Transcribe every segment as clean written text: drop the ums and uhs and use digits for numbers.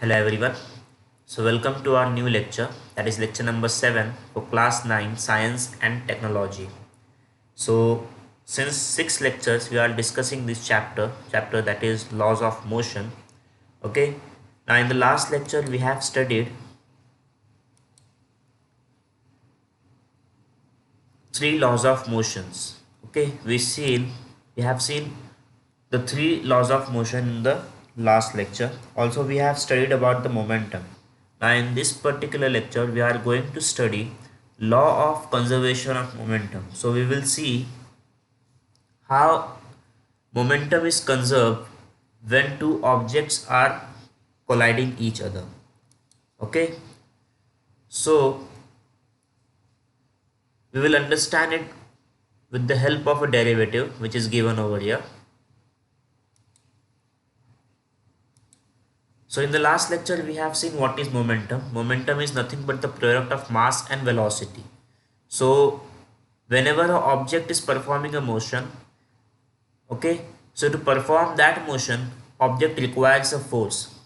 Hello everyone. So welcome to our new lecture, that is lecture number 7 for class 9 science and technology. So since 6 lectures we are discussing this chapter that is laws of motion. Okay. Now in the last lecture we have studied three laws of motions. Okay, we have seen the three laws of motion in the last lecture. Also we have studied about the momentum. Now in this particular lecture we are going to study law of conservation of momentum. So we will see how momentum is conserved when two objects are colliding each other. Okay, so we will understand it with the help of a derivative which is given over here. So in the last lecture we have seen what is momentum. Momentum is nothing but the product of mass and velocity. So whenever an object is performing a motion, okay, so to perform that motion, object requires a force,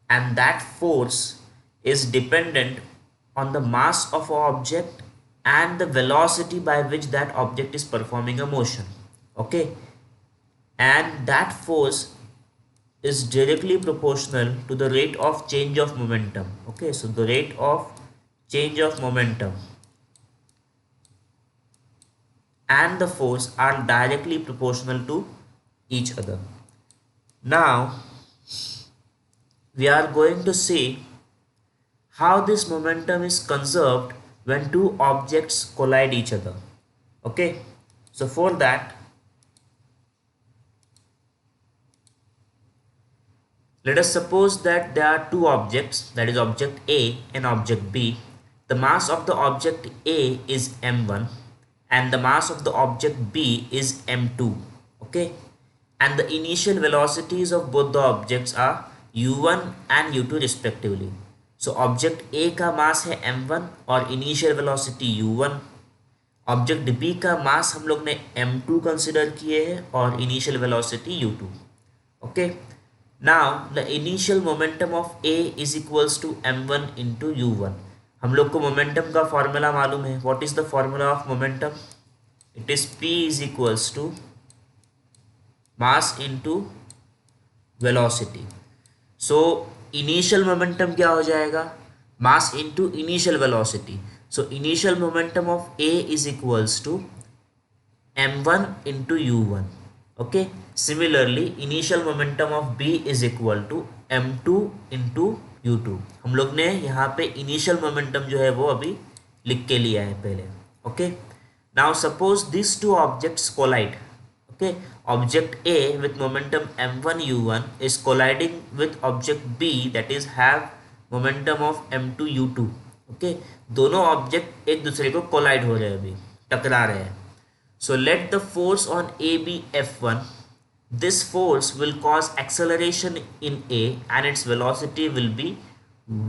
and that force is dependent on the mass of an object and the velocity by which that object is performing a motion. Okay, and that force is directly proportional to the rate of change of momentum. Okay, so the rate of change of momentum and the force are directly proportional to each other. Now we are going to see how this momentum is conserved when two objects collide each other. Okay, so for that, let us suppose that there are two objects, that is object A and object B. The mass of the object A is m1 and the mass of the object B is m2. Okay, and the initial velocities of both the objects are u1 and u2 respectively. So object A का मास है m1 और initial velocity u1. Object B का मास हम लोग ने m2 consider किए हैं और initial velocity u2. Okay, now the initial momentum of A is equals to m1 into u1. हम लोग को मोमेंटम का फॉर्मूला मालूम है. What is the formula of momentum? It is p is equals to mass into velocity. So initial momentum क्या हो जाएगा? Mass into initial velocity. So initial momentum of A is equals to m1 into u1. Okay, similarly initial momentum of b is equal to m2 into u2. हम लोग ने यहाँ पे initial momentum जो है वो अभी लिख के लिया है पहले. Okay, now suppose this two objects collide. Okay, object A with momentum m1 u1 is colliding with object B that is have momentum of m2 u2. Okay, दोनों ऑब्जेक्ट एक दूसरे को कोलाइड हो रहे हैं, अभी टकरा रहे हैं. So let the force on A be F1. This force will cause acceleration in A and its velocity will be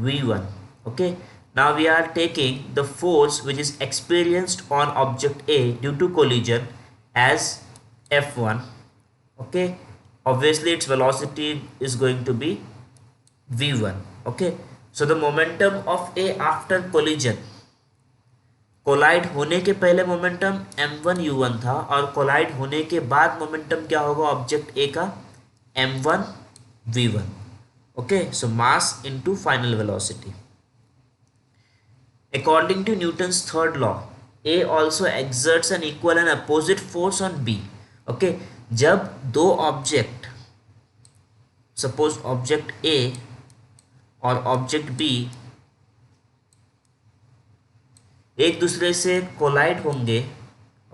v1. Okay, now we are taking the force which is experienced on object A due to collision as F1. Okay, obviously its velocity is going to be v1. Okay, so the momentum of A after collision, collide होने के पहले momentum m1 u1 था और collide होने के बाद momentum क्या होगा ऑब्जेक्ट A का? m1 v1. Okay, so mass into final velocity. According to Newton's third law, A also exerts an equal and opposite force on B. Okay, जब दो ऑब्जेक्ट, सपोज ऑब्जेक्ट A और object B एक दूसरे से collide होंगे.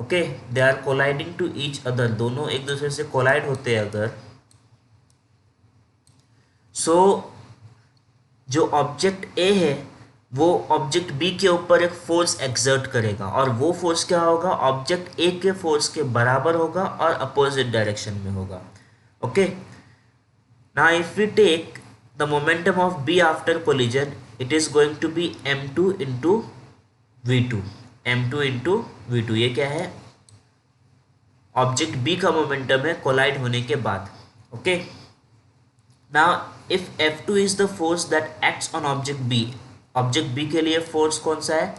Okay, they are colliding to each other, दोनों एक दूसरे से कोलाइड होते हैं अगर, सो जो ऑब्जेक्ट ए है वो ऑब्जेक्ट बी के ऊपर एक फोर्स एक्सर्ट करेगा और वो फोर्स क्या होगा? ऑब्जेक्ट ए के फोर्स के बराबर होगा और अपोजिट डायरेक्शन में होगा. Okay, now if we take the momentum of B after collision, it is going to be m2 into v2. m2 into v2, ये क्या है? ऑब्जेक्ट बी का मोमेंटम है कोलाइड होने के बाद. Okay, now if F2 is the force that acts on object B के लिए फोर्स कौन सा है?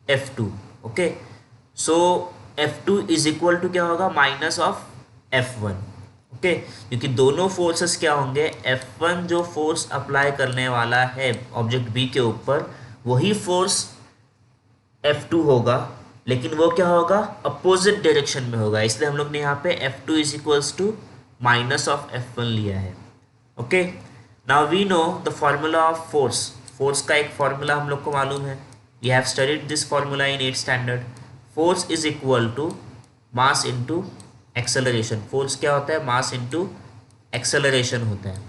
F2. Okay, so F2 is equal to क्या होगा? Minus of F1. ओके, क्योंकि दोनों फोर्सेस क्या होंगे? F1 जो फोर्स अप्लाई करने वाला है ऑब्जेक्ट बी के ऊपर, वही फोर्स F2 होगा, लेकिन वो क्या होगा? अपोजिट डायरेक्शन में होगा, इसलिए हम लोग ने यहाँ पे F2 is equals to minus of F1 लिया है. Okay, now we know the formula of force. Force का एक फॉर्मूला हम लोग को मालूम है. We have studied this formula in 8th standard. Force is equal to mass into acceleration. Force क्या होता है? मास इनटू एक्सेलरेशन होता है.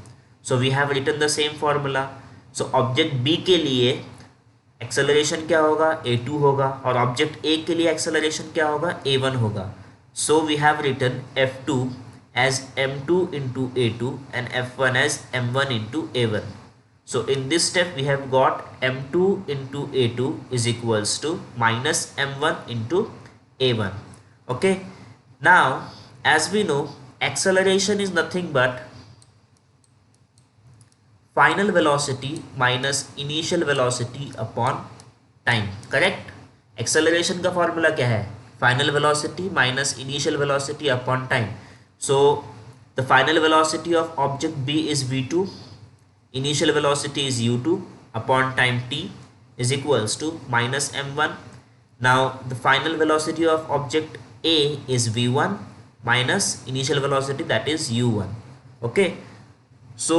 So we have written the same formula. So object B के लिए एक्सेलरेशन क्या होगा? a2 होगा, और ऑब्जेक्ट ए के लिए एक्सेलरेशन क्या होगा? a1 होगा. So we have written F2 as m2 into a2 and F1 as m1 into a1. So in this step we have got m2 into a2 is equals to minus m1 into a1. Okay, now as we know, acceleration is nothing but final velocity minus initial velocity upon time. Correct? Acceleration का formula क्या है? Final velocity minus initial velocity upon time. So the final velocity of object B is v2, initial velocity is u2 upon time t is equals to minus m1. Now the final velocity of object A is v1 minus initial velocity, that is u1. Okay, so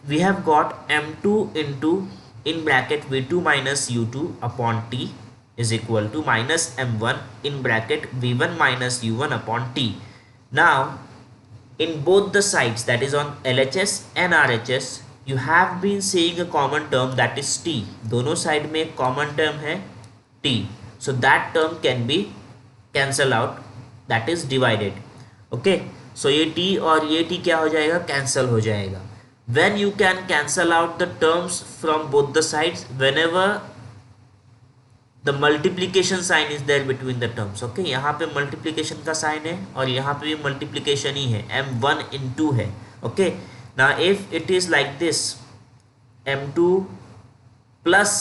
we have got m2 into in bracket v2 minus u2 upon t is equal to minus m1 in bracket v1 minus u1 upon t. Now in both the sides, that is on LHS and RHS, you have been seeing a common term, that is t. दोनों side में एक common term है t, so that term can be cancel out, that is divided. Okay, so ये t और ये t क्या हो जाएगा? cancel हो जाएगा. When you can cancel out the terms from both the sides whenever the multiplication sign is there between the terms. Okay, यहाँ पे multiplication का sign है और यहाँ पे भी multiplication ही है, m1 into है. Okay, now if it is like this, m2 plus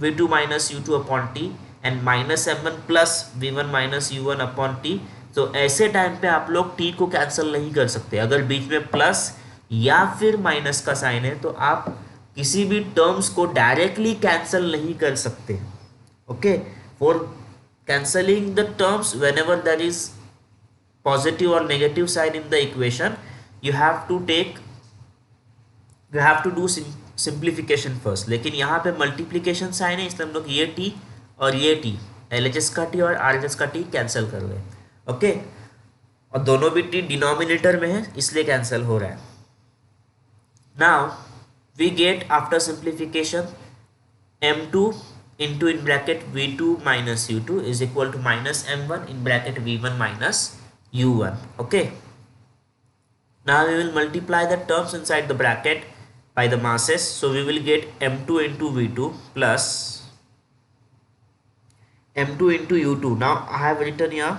v2 minus u2 upon t and minus m1 plus v1 minus u1 upon t, तो ऐसे टाइम पे आप लोग t को कैंसिल नहीं कर सकते. अगर बीच में प्लस या फिर माइनस का साइन है तो आप किसी भी टर्म्स को डायरेक्टली कैंसिल नहीं कर सकते. Okay, for cancelling the terms whenever there is positive और negative sign in the equation, you have to do simplification first. लेकिन यहाँ पे मल्टीप्लीकेशन साइन है, इसलिए हम लोग ये टी और ये टी, LHS का टी और RHS का टी कैंसिल कर रहे हैं. ओके, और दोनों भी टी डिनोमिनेटर में है, इसलिए कैंसिल हो रहा है. Now we get after simplification m2 into in bracket v2 minus u2 is equal to minus m1 in bracket v1 minus u1. Okay, now we will multiply the terms inside the bracket by the masses, so we will get m2 into v2 plus m2 into u2. Now I have written here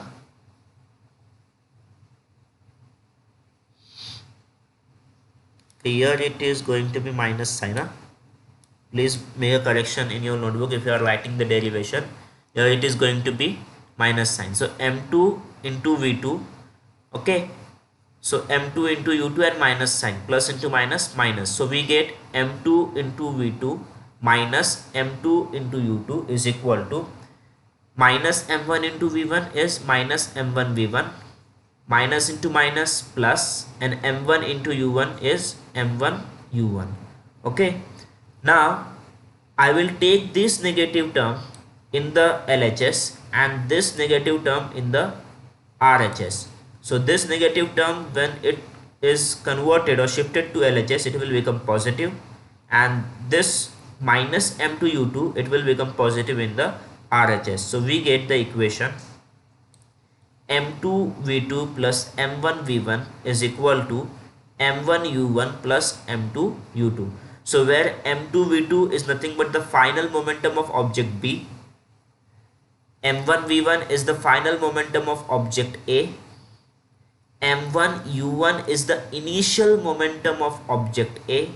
here it is going to be minus sign. Please make a correction in your notebook if you are writing the derivation. Here it is going to be minus sign. So m2 into v2. Okay, so m2 into u2 and minus sign, plus into minus minus, so we get m2 into v2 minus m2 into u2 is equal to minus m1 into v1 is minus m1 v1, minus into minus plus, and m1 into u1 is m1 u1. Okay, now I will take this negative term in the LHS and this negative term in the RHS. So this negative term, when it is converted or shifted to LHS, it will become positive, and this minus m2 u2, it will become positive in the RHS. So we get the equation m2 v2 plus m1 v1 is equal to m1 u1 plus m2 u2. So where m2 v2 is nothing but the final momentum of object B, m1 v1 is the final momentum of object A, m1 u1 is the initial momentum of object A,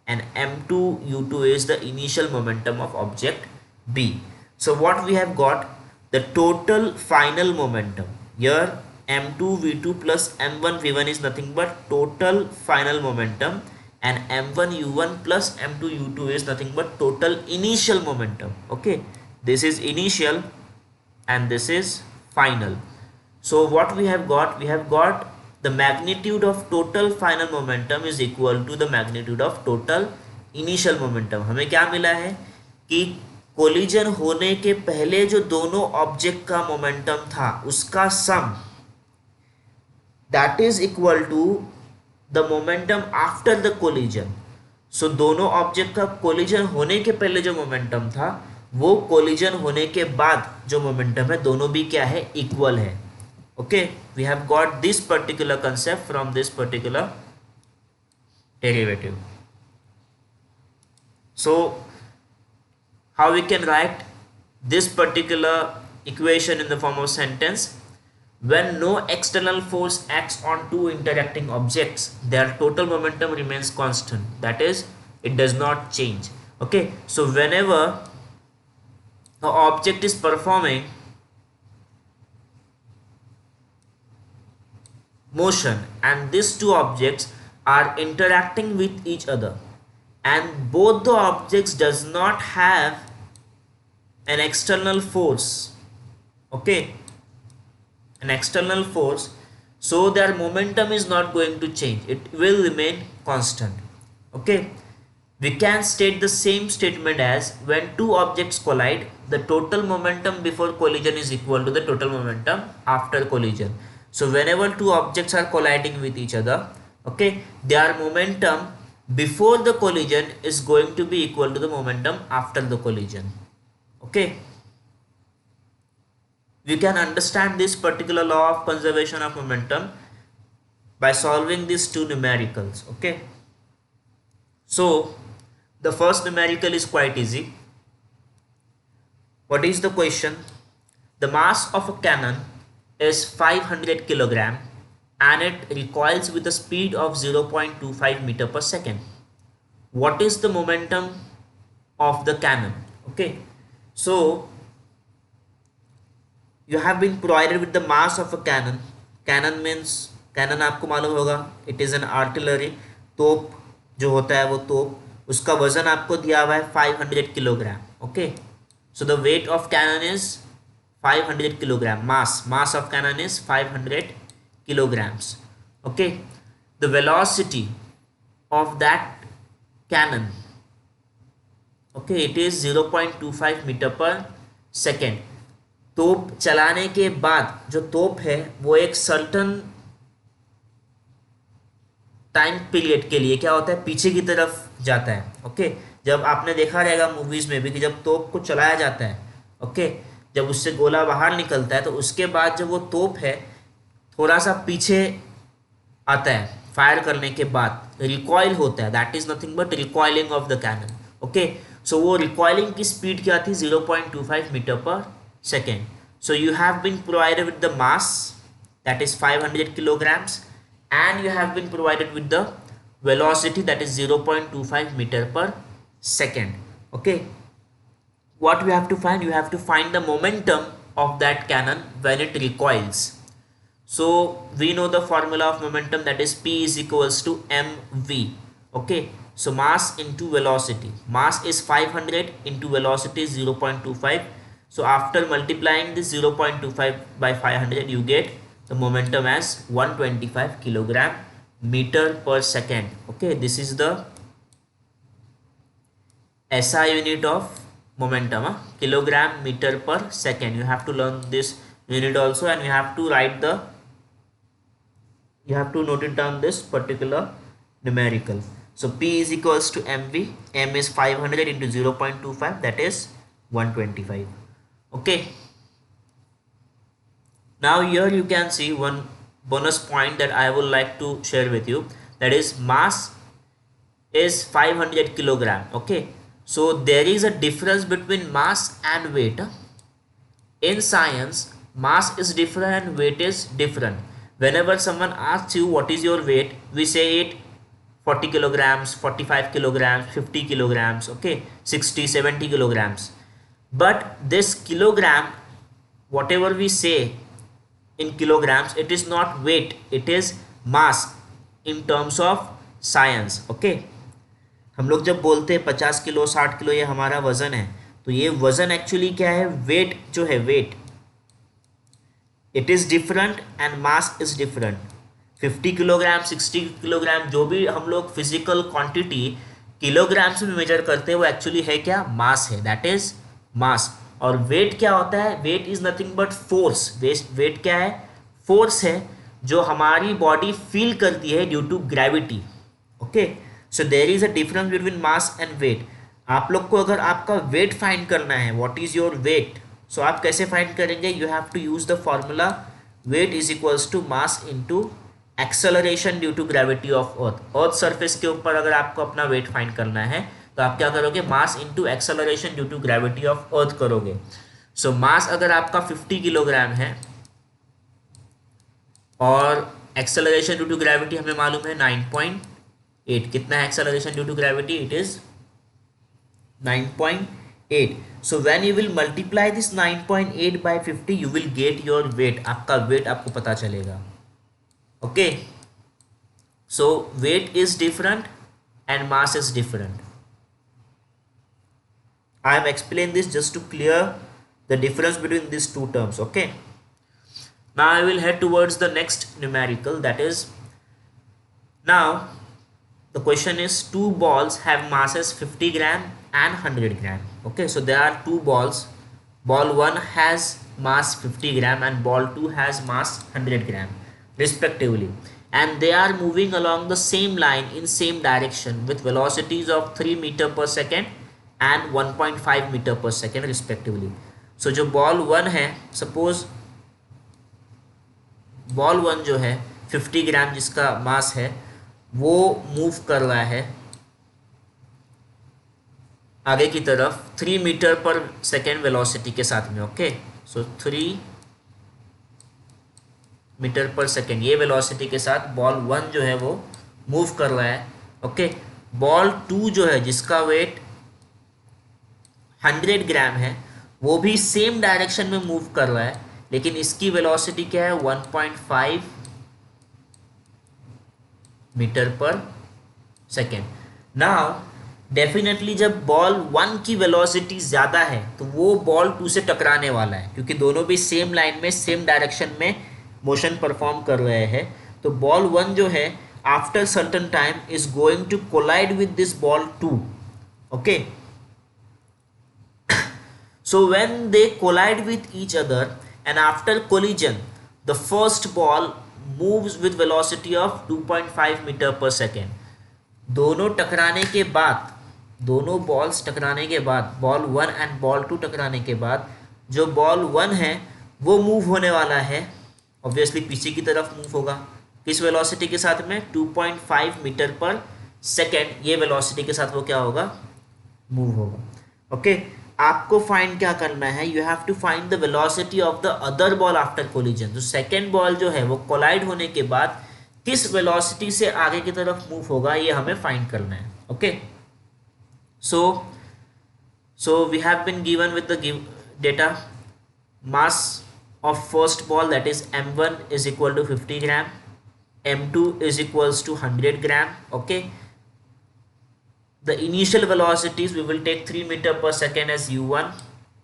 and m2 u2 is the initial momentum of object B. So what we have got, the total final momentum here, m2 v2 plus m1 v1 is nothing but total final momentum, and m1 u1 plus m2 u2 is nothing but total initial momentum. Okay, this is initial and this is final. So what we have got, we have got the magnitude of total final momentum is equal to the magnitude of total initial momentum. हमें क्या मिला है कि collision होने के पहले जो दोनों ऑब्जेक्ट का मोमेंटम था उसका sum that is equal to the momentum after the collision. So दोनों ऑब्जेक्ट का कोलिजन होने के पहले जो मोमेंटम था वो कोलिजन होने के बाद जो मोमेंटम है दोनों भी क्या है, इक्वल है. Okay, we have got this particular concept from this particular derivative. So how we can write this particular equation in the form of sentence? When no external force acts on two interacting objects, their total momentum remains constant. That is, it does not change. Okay, so whenever the object is performing motion and these two objects are interacting with each other and both the objects does not have an external force, okay, an external force, so their momentum is not going to change, it will remain constant. Okay, we can state the same statement as when two objects collide, the total momentum before collision is equal to the total momentum after collision. So whenever two objects are colliding with each other, okay, their momentum before the collision is going to be equal to the momentum after the collision. Okay, we can understand this particular law of conservation of momentum by solving these two numericals. Okay, so the first numerical is quite easy. What is the question? The mass of a cannon is 500 kilogram and it recoils with a speed of 0.25 meter per second. What is the momentum of the cannon? Okay, so you have been provided with the mass of a cannon. Cannon means, cannon आपको मालूम होगा, it is an artillery. तोप जो होता है वो तोप, उसका वजन आपको दिया हुआ है 500 kilogram. Okay, so the weight of cannon is 500 kilogram. Mass of cannon is 500 kilograms. Okay, the velocity of that cannon, okay, it is 0.25 meter per second. तोप चलाने के बाद जो तोप है वो एक सर्टन टाइम पीरियड के लिए क्या होता है, पीछे की तरफ जाता है. ओके, जब आपने देखा रहेगा मूवीज में भी कि जब तोप को चलाया जाता है, ओके, जब उससे गोला बाहर निकलता है तो उसके बाद जब वो तोप है थोड़ा सा पीछे आता है फायर करने के बाद, रिकॉइल होता है, that is nothing but recoiling of the cannon. Okay, so वो रिकॉइलिंग की स्पीड क्या थी, 0.25 मीटर पर second. So you have been provided with the mass that is 500 kilograms and you have been provided with the velocity that is 0.25 meter per second. Okay, what we have to find, you have to find the momentum of that cannon when it recoils. So we know the formula of momentum, that is P is equals to mv. Okay, so mass into velocity, mass is 500 into velocity is 0.25. so after multiplying this 0.25 by 500 you get the momentum as 125 kilogram meter per second. Okay, this is the SI unit of momentum, kilogram meter per second. You have to learn this unit also and you have to write the, you have to note it down this particular numerical. So P is equals to mv, m is 500 into 0.25, that is 125. Okay, now here you can see one bonus point that I would like to share with you, that is mass is 500 kilogram. Okay, so there is a difference between mass and weight. In science, mass is different and weight is different. whenever someone asks you what is your weight, we say it 40 kilograms, 45 kilograms, 50 kilograms, okay, 60, 70 kilograms. But this kilogram, whatever we say in kilograms, it is not weight, it is mass in terms of science, okay. हम लोग जब बोलते हैं 50 kilo 60 kilo ये हमारा वजन है, तो ये वजन एक्चुअली क्या है, वेट जो है, weight it is different and mass is different. 50 kilogram 60 kilogram जो भी हम लोग फिजिकल क्वांटिटी किलोग्राम्स में मेजर करते हैं वो एक्चुअली है क्या, मास है, दैट इज मास. और वेट क्या होता है, weight is nothing but force. Weight क्या है, फोर्स है जो हमारी बॉडी फील करती है due to gravity, okay. So there is a difference between mass and weight. आप लोग को अगर आपका वेट फाइंड करना है, what is your weight, so आप कैसे फाइंड करेंगे, you have to use the formula weight is equals to mass into acceleration due to gravity of earth surface के ऊपर अगर आपको अपना वेट फाइंड करना है तो आप क्या करोगे, mass into acceleration due to gravity of earth करोगे. सो मास अगर आपका 50 किलोग्राम है और एक्सेलरेशन ड्यू टू ग्रेविटी हमें मालूम है 9.8. कितना है acceleration due to gravity, it is 9.8. So when you will multiply this 9.8 by 50, you will get your weight. आपका weight आपको पता चलेगा, okay. So weight is different and mass is different. I have explained this just to clear the difference between these two terms, okay. Now I will head towards the next numerical, that is, now the question is two balls have masses 50 gram and 100 gram, okay. So there are two balls, ball 1 has mass 50 gram and ball 2 has mass 100 gram respectively, and they are moving along the same line in same direction with velocities of 3 meter per second and 1.5 meter per second respectively. So जो ball 1 है, suppose ball 1 जो है 50 ग्राम जिसका मास है वो move कर रहा है आगे की तरफ 3 मीटर पर सेकेंड वेलोसिटी के साथ में, ओके. सो 3 मीटर पर सेकेंड ये वेलोसिटी के साथ बॉल 1 जो है वो मूव कर रहा है, ओके. बॉल 2 जो है जिसका वेट 100 ग्राम है वो भी सेम डायरेक्शन में मूव कर रहा है, लेकिन इसकी वेलोसिटी क्या है, 1.5 मीटर पर सेकेंड. नाउ डेफिनेटली जब बॉल 1 की वेलोसिटी ज़्यादा है तो वो बॉल 2 से टकराने वाला है, क्योंकि दोनों भी सेम लाइन में सेम डायरेक्शन में मोशन परफॉर्म कर रहे हैं. तो बॉल 1 जो है after certain time is going to collide with this ball 2, okay. So when they collide with each other and after collision the first ball moves with velocity of 2.5 meter per second. दोनों टकराने के बाद, दोनों balls टकराने के बाद, ball 1 and ball 2 टकराने के बाद जो बॉल 1 है वो मूव होने वाला है, ऑब्वियसली पीछे की तरफ मूव होगा, किस वेलोसिटी के साथ में, 2.5 मीटर पर सेकेंड ये वेलोसिटी के साथ वो क्या होगा, मूव होगा, ओके. आपको फाइंड क्या करना है, you have to find the velocity of the other ball after collision. तो सेकेंड बॉल जो है वो कोलाइड होने के बाद किस वेलोसिटी से आगे की तरफ मूव होगा ये हमें फाइंड करना है, okay. So we have been given with the data mass of first ball that is m1 is equal to 50 gram, m2 is equals to 100 gram, okay. The initial velocities we will take 3 meter per second as u1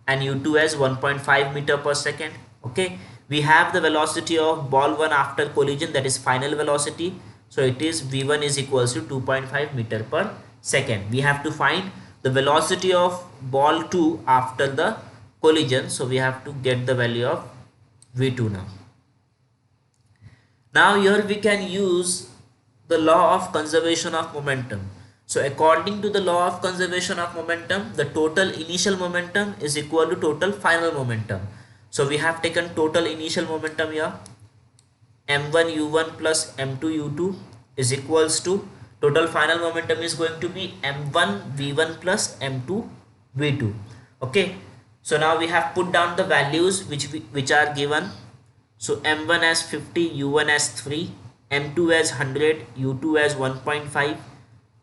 and u2 as 1.5 meter per second, okay. We have the velocity of ball 1 after collision, that is final velocity, so it is v1 is equals to 2.5 meter per second. We have to find the velocity of ball 2 after the collision, so we have to get the value of v2 now. Now here we can use the law of conservation of momentum. So according to the law of conservation of momentum, the total initial momentum is equal to total final momentum. So we have taken total initial momentum here, m1 u1 plus m2 u2 is equals to total final momentum is going to be m1 v1 plus m2 v2, okay. So now we have put down the values which are given. So m1 as 50, u1 as 3, m2 as 100, u2 as 1.5.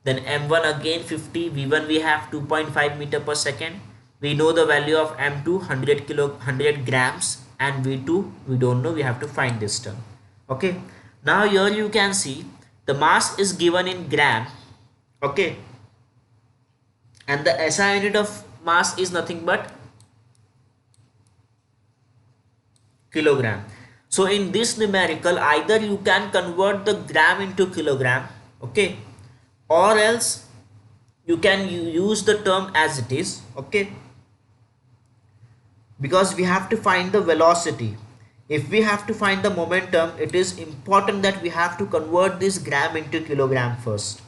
Then m1 again 50, v1 we have 2.5 meter per second. We know the value of m2 100 grams, and v2 we don't know, we have to find this term. Okay, now here you can see the mass is given in gram. Okay, and the SI unit of mass is nothing but kilogram. So in this numerical, either you can convert the gram into kilogram, okay, or else you can use the term as it is, okay, because we have to find the velocity. If we have to find the momentum, it is important that we have to convert this gram into kilogram first,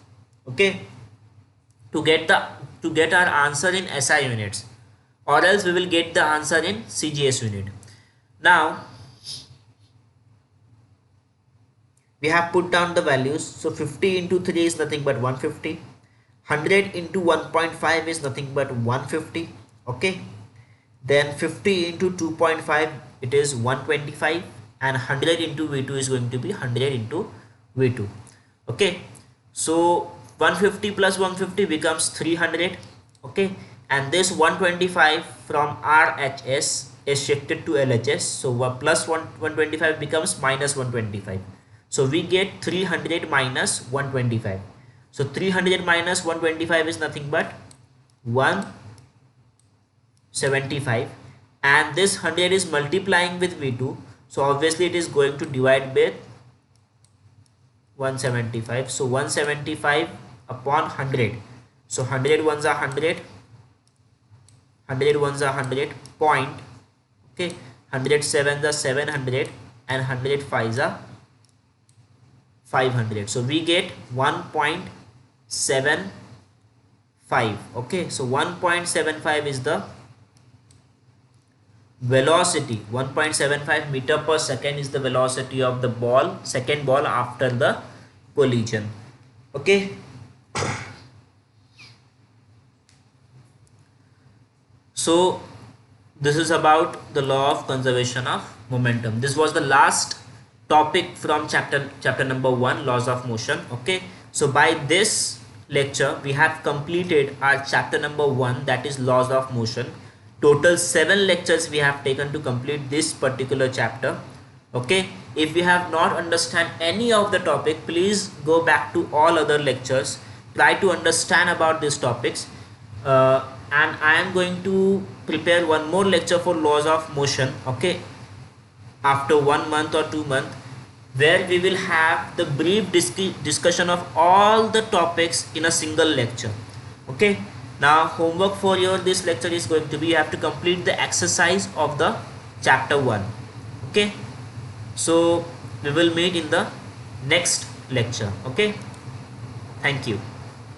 okay, to get our answer in SI units, or else we will get the answer in CGS unit. Now we have put down the values. So 50 into 3 is nothing but 150. 100 into 1.5 is nothing but 150. Okay, then 50 into 2.5, it is 125, and 100 into v2 is going to be 100 into v2. Okay, so 150 plus 150 becomes 300. Okay, and this 125 from RHS is shifted to LHS, so plus 125 becomes minus 125. So we get 300 minus 125. So 300 minus 125 is nothing but 175, and this 100 is multiplying with v2, so obviously it is going to divide with 175. So 175 upon 100, so 100 ones are 100, 100 ones are 100 point, okay, 100 sevens are 700, and 100 fives are 500. So we get 1.75. okay, so 1.75 is the velocity. 1.75 meter per second is the velocity of the ball, second ball after the collision. Okay, so this is about the law of conservation of momentum. This was the last topic from chapter number 1, laws of motion. Okay, so by this lecture we have completed our chapter number 1, that is laws of motion. Total 7 lectures we have taken to complete this particular chapter. Okay, if you have not understand any of the topic, please go back to all other lectures, try to understand about these topics, and I am going to prepare one more lecture for laws of motion, okay, after 1 month or 2 months, where we will have the brief discussion of all the topics in a single lecture. Okay, now homework for your this lecture is going to be, you have to complete the exercise of the chapter 1. Okay, so we will meet in the next lecture. Okay, thank you.